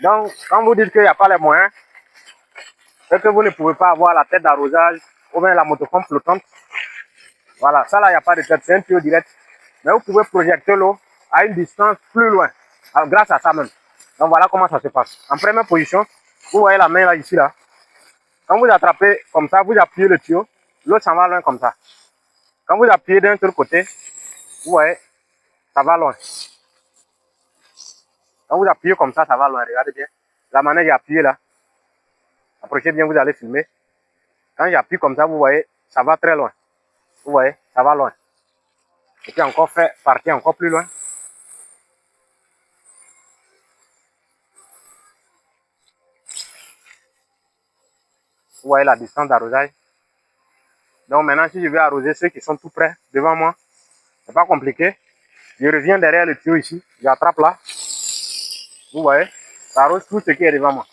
Donc, quand vous dites qu'il n'y a pas les moyens, et que vous ne pouvez pas avoir la tête d'arrosage ou bien la motopompe flottante, voilà, ça là, il n'y a pas de tête, c'est un tuyau direct. Mais vous pouvez projeter l'eau à une distance plus loin, grâce à ça même. Donc voilà comment ça se passe. En première position, vous voyez la main là, ici là. Quand vous attrapez comme ça, vous appuyez le tuyau, l'eau s'en va loin comme ça. Quand vous appuyez d'un seul côté, vous voyez, ça va loin. Quand vous appuyez comme ça va loin. Regardez bien. La manière j'ai appuyé là. Approchez bien, vous allez filmer. Quand j'appuie comme ça, vous voyez, ça va très loin. Vous voyez, ça va loin. Et puis encore fait partir encore plus loin. Vous voyez la distance d'arrosage. Donc maintenant, si je vais arroser ceux qui sont tout près devant moi, c'est pas compliqué. Je reviens derrière le tuyau ici, j'attrape là. Vous voyez, ça arrose tout ce qui est devant moi.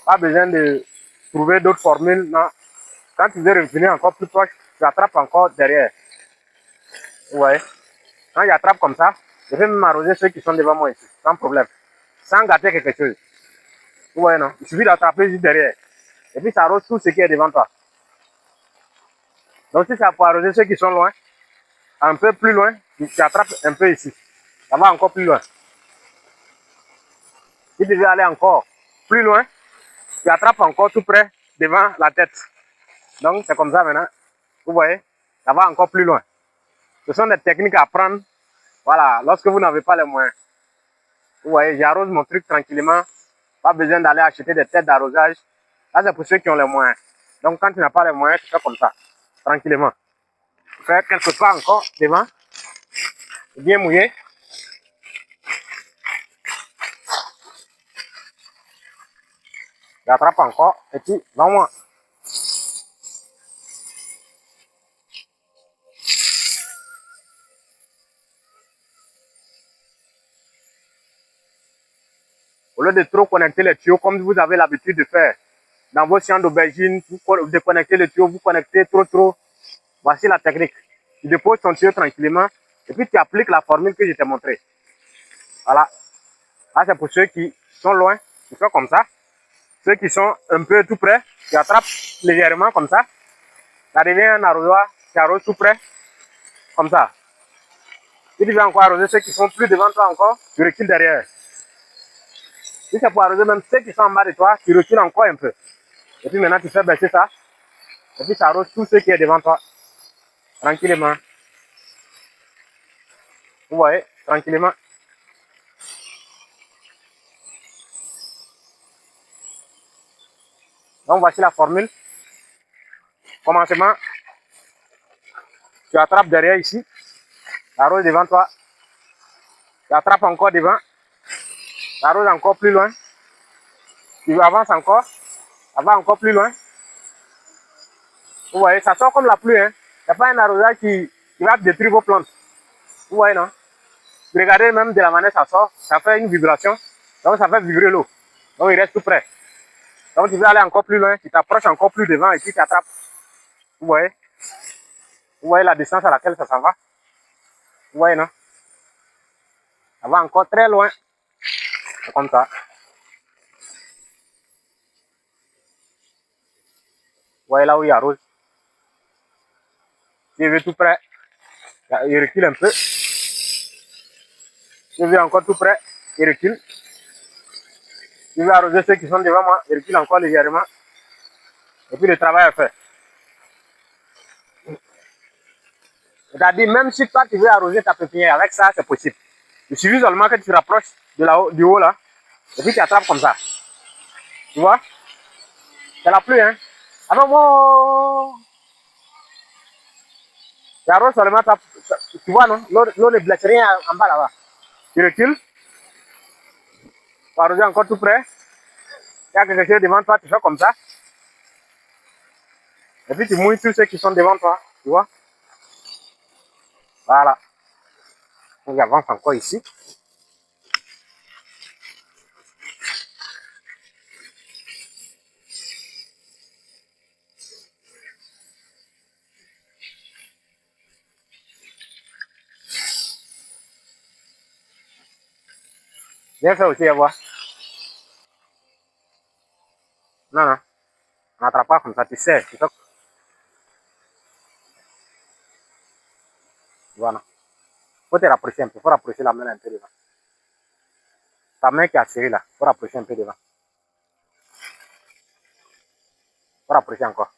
Pas besoin de trouver d'autres formules. Non. Quand tu veux revenir encore plus proche, tu attrapes encore derrière. Vous voyez, quand j'attrape comme ça, je vais même arroser ceux qui sont devant moi ici, sans problème. Sans gâter quelque chose. Vous voyez, non? Il suffit d'attraper juste derrière. Et puis ça arrose tout ce qui est devant toi. Donc si c'est pour arroser ceux qui sont loin, un peu plus loin, tu attrapes un peu ici. Ça va encore plus loin. Si tu veux aller encore plus loin, tu attrapes encore tout près devant la tête. Donc c'est comme ça maintenant. Vous voyez, ça va encore plus loin. Ce sont des techniques à apprendre. Voilà, lorsque vous n'avez pas les moyens. Vous voyez, j'arrose mon truc tranquillement. Pas besoin d'aller acheter des têtes d'arrosage. Là, c'est pour ceux qui ont les moyens. Donc, quand tu n'as pas les moyens, tu fais comme ça, tranquillement. Tu fais quelque part encore devant, bien mouillé. Tu attrapes encore, et puis, va-moi. Au lieu de trop connecter les tuyaux comme vous avez l'habitude de faire dans vos champs d'aubergine, vous déconnectez le tuyau, vous connectez trop. Voici la technique. Tu déposes ton tuyau tranquillement, et puis tu appliques la formule que je t'ai montrée. Voilà. Là, c'est pour ceux qui sont loin, tu fais comme ça. Ceux qui sont un peu tout près, tu attrapes légèrement comme ça. Ça devient un arrosoir qui arrose tout près, comme ça. Si tu veux encore arroser ceux qui sont plus devant toi encore, tu recules derrière. Si c'est pour arroser même ceux qui sont en bas de toi, tu recules encore un peu. Et puis maintenant, tu fais baisser ça. Et puis ça arrose tout ce qui est devant toi. Tranquillement. Vous voyez, tranquillement. Donc voici la formule. Commencement, tu attrapes derrière ici. Tu arroses devant toi. Tu attrapes encore devant. Tu arroses encore plus loin. Tu avances encore. Ça va encore plus loin. Vous voyez, ça sort comme la pluie. Hein. Il n'y a pas un arrosage qui va détruire vos plantes. Vous voyez, non? Regardez même de la manière ça sort. Ça fait une vibration. Donc ça fait vibrer l'eau. Donc il reste tout près. Donc tu veux aller encore plus loin. Tu t'approches encore plus devant et puis tu attrapes. Vous voyez? Vous voyez la distance à laquelle ça s'en va? Vous voyez, non? Ça va encore très loin. C'est comme ça. Vous voyez là où il arrose. Si je veux tout près, il recule un peu. Si je veux encore tout près, il recule. Si je veux arroser ceux qui sont devant moi, il recule encore légèrement. Et puis le travail est fait. C'est-à-dire, même si toi tu veux arroser ta pépinière avec ça, c'est possible. Il suffit seulement que tu te rapproches de là-haut, du haut là, et puis tu attrapes comme ça. Tu vois? C'est la pluie, hein? Alors bon, tu arroses seulement tu vois, non? L'eau ne blesse rien en bas là-bas. Tu recules, tu arroses encore tout près. Il y a quelque chose devant toi, tu fais comme ça. Et puis tu mouilles tous ceux qui sont devant toi. Tu vois? Voilà. On avance encore ici. Bien fait aussi à voir. Non, non. On n'attrape pas comme ça, tu sais. Tu sais. Voilà. Faut te rapprocher un peu. Faut rapprocher la main un peu devant. Ta main qui a serré là. Faut rapprocher un peu devant. Faut rapprocher encore.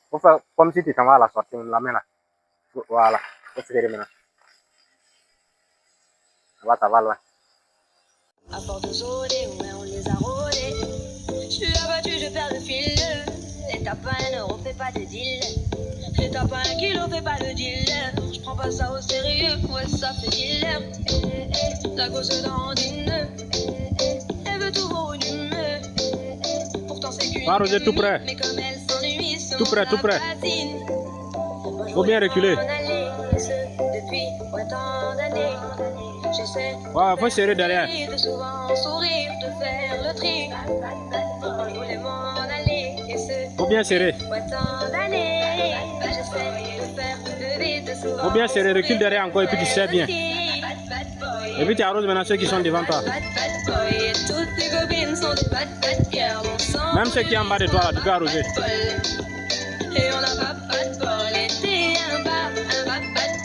Faut faire comme si tu t'en vas à la sortie, la main là. Voilà. Faut serrer maintenant. Ça va loin. À force de zoner, ouais, on les a rôdés. Je suis abattu, je perds le fil. Les tapins ne refait pas de deal. Les tapins qui ne fait pas le dealer. Je prends pas ça au sérieux, ouais, ça fait dealer. La gosse dandine. Elle veut tout volume. Pourtant c'est qu'une. Ah, Roger, tout prêt. Mais comme elle s'ennuie, Tout prêt, tout prêt. Faut bien reculer. Depuis autant d'années. Ouais, faut serrer derrière. De souvent sourire, de faire le tri. Je voulais m'en aller et ce Faut bien serrer. autant d'années. J'essaie de faire le vide, de souvent. Faut bien serrer, recule derrière encore et puis tu serres bien. Et puis tu arroses maintenant ceux qui sont devant toi. Et toutes tes copines sont des bad girls. On sent Même ceux qui sont en bas de toi, là, tu peux arroser. et on n'a pas bad boy. Et t'es un bad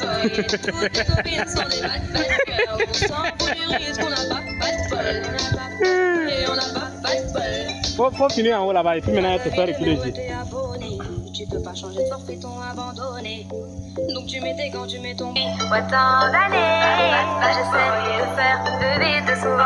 boy. Et toutes tes copines sont des bad girls. On s'en fout du risque, on n'a pas bad boy. Et on n'a pas bad boy. Faut finir en haut là-bas et puis maintenant te faire reculer ici. Tu peux pas changer de forfait, ton abandonné. Donc tu mets tes gants, tu mets ton. Autant d'années, j'essaie de faire de vite souvent.